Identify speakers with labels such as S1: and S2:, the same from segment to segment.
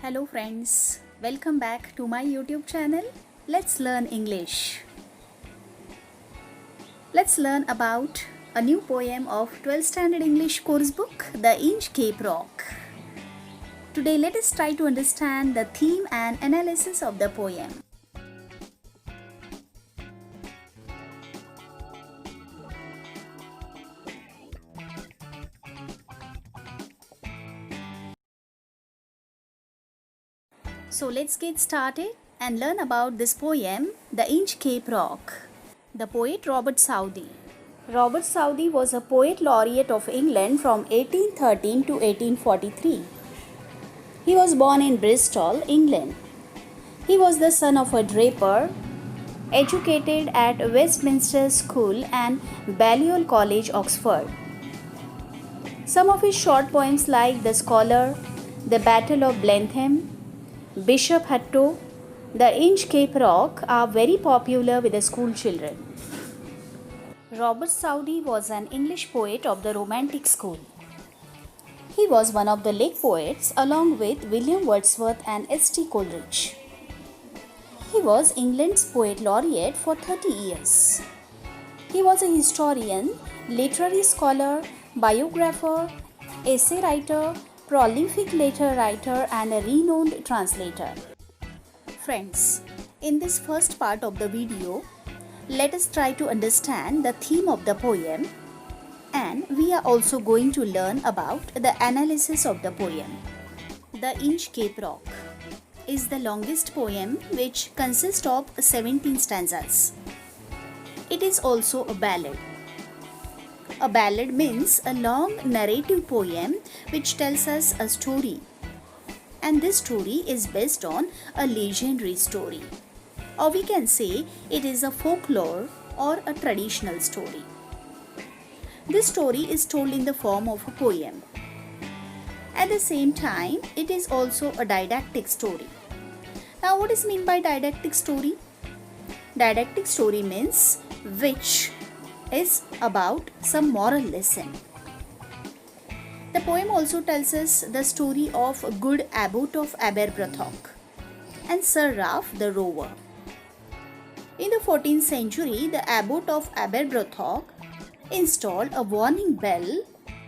S1: Hello friends, welcome back to my YouTube channel. Let's learn English. Let's learn about a new poem of 12th Standard English course book, The Inchcape Rock. Today let us try to understand the theme and analysis of the poem. So let's get started and learn about this poem, The Inchcape Rock. The poet Robert Southey. Robert Southey was a poet laureate of England from 1813 to 1843. He was born in Bristol, England. He was the son of a draper, educated at Westminster School and Balliol College, Oxford. Some of his short poems like The Scholar, The Battle of Blenheim, Bishop Hatto, The Inchcape Rock are very popular with the school children. Robert Southey was an English poet of the Romantic school. He was one of the Lake poets along with William Wordsworth and S.T. Coleridge. He was England's poet laureate for 30 years. He was a historian, literary scholar, biographer, essay writer, prolific letter writer and a renowned translator. Friends, in this first part of the video, let us try to understand the theme of the poem, and we are also going to learn about the analysis of the poem. The Inchcape Rock is the longest poem which consists of 17 stanzas. It is also a ballad. A ballad means a long narrative poem which tells us a story. And this story is based on a legendary story. Or we can say it is a folklore or a traditional story. This story is told in the form of a poem. At the same time, it is also a didactic story. Now, what is meant by didactic story? Didactic story means which is about some moral lesson. The poem also tells us the story of good Abbot of Aberbrothok and Sir Ralph the Rover. In the 14th century, the Abbot of Aberbrothok installed a warning bell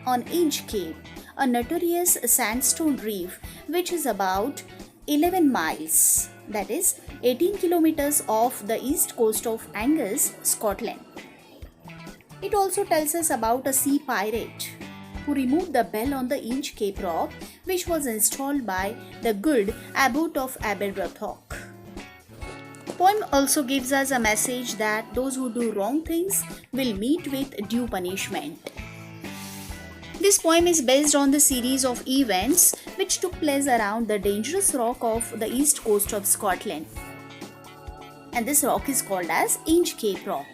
S1: on Inchcape, a notorious sandstone reef which is about 11 miles, that is 18 kilometers off the east coast of Angus, Scotland. It also tells us about a sea pirate who removed the bell on the Inchcape Rock, which was installed by the good Abbot of Aberbrothok. The poem also gives us a message that those who do wrong things will meet with due punishment. This poem is based on the series of events which took place around the dangerous rock of the east coast of Scotland. And this rock is called as Inchcape Rock.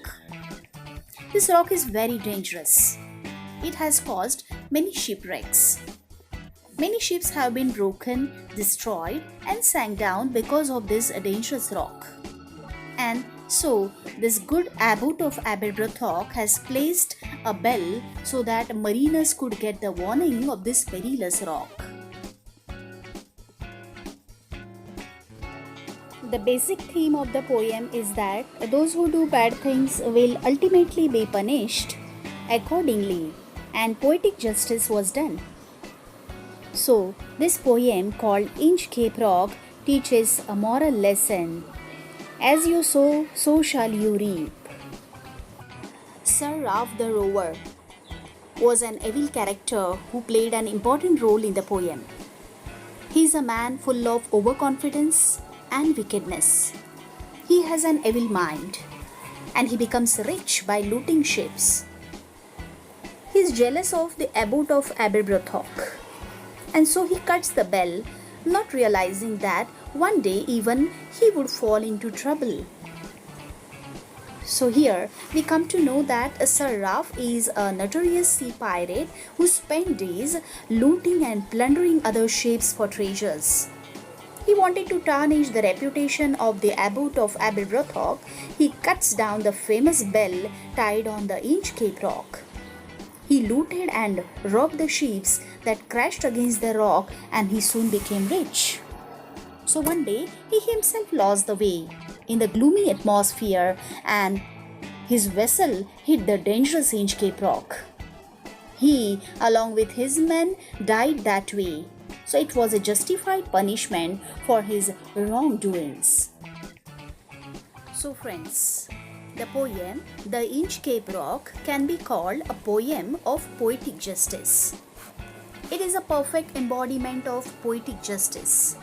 S1: This rock is very dangerous. It has caused many shipwrecks. Many ships have been broken, destroyed and sank down because of this dangerous rock. And so, this good Abbot of Aberbrothok has placed a bell so that mariners could get the warning of this perilous rock. The basic theme of the poem is that those who do bad things will ultimately be punished accordingly, and poetic justice was done. So, this poem called Inchcape Rock teaches a moral lesson. As you sow, so shall you reap. Sir Ralph the Rover was an evil character who played an important role in the poem. He is a man full of overconfidence and wickedness. He has an evil mind and he becomes rich by looting ships. He is jealous of the Abbot of Aberbrothok, and so he cuts the bell, not realizing that one day even he would fall into trouble. So here we come to know that Sir Ralph is a notorious sea pirate who spent days looting and plundering other ships for treasures. He wanted to tarnish the reputation of the Abbot of Aberbrothok. He cuts down the famous bell tied on the Inchcape Rock. He looted and robbed the ships that crashed against the rock, and he soon became rich. So one day he himself lost the way in the gloomy atmosphere and his vessel hit the dangerous Inchcape Rock. He, along with his men, died that way. So it was a justified punishment for his wrongdoings. So friends, the poem The Inchcape Rock can be called a poem of poetic justice. It is a perfect embodiment of poetic justice.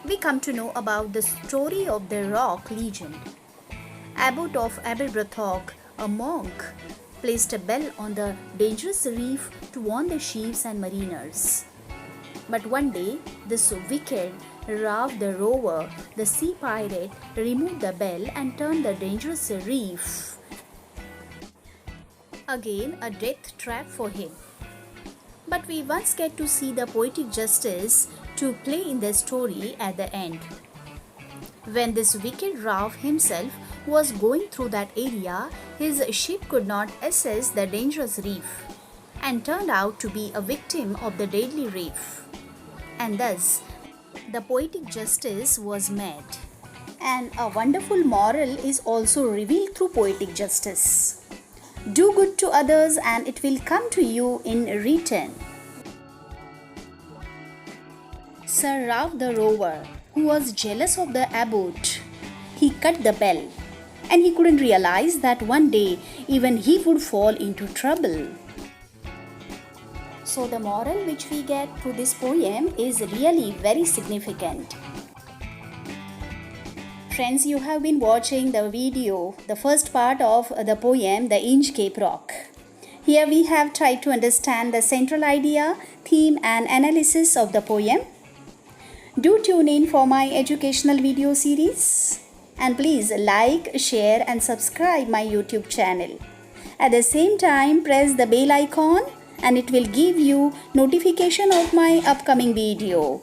S1: We come to know about the story of the rock legend. Abbot of Aberbrothock, a monk, placed a bell on the dangerous reef to warn the chiefs and mariners. But one day, this wicked Ralph the rover, the sea pirate, removed the bell and turned the dangerous reef again a death trap for him. But we once get to see the poetic justice to play in the story at the end. When this wicked Ralph himself was going through that area, his ship could not assess the dangerous reef and turned out to be a victim of the deadly reef. And thus, the poetic justice was made. And a wonderful moral is also revealed through poetic justice. Do good to others and it will come to you in return. Sir Ralph the rover, who was jealous of the abbot, he cut the bell, and he couldn't realize that one day even he would fall into trouble. So the moral which we get through this poem is really very significant. Friends, you have been watching the video, the first part of the poem The Inchcape Rock. Here we have tried to understand the central idea, theme and analysis of the poem. Do tune in for my educational video series. And please like, share and subscribe my YouTube channel. At the same time, press the bell icon and it will give you notification of my upcoming video.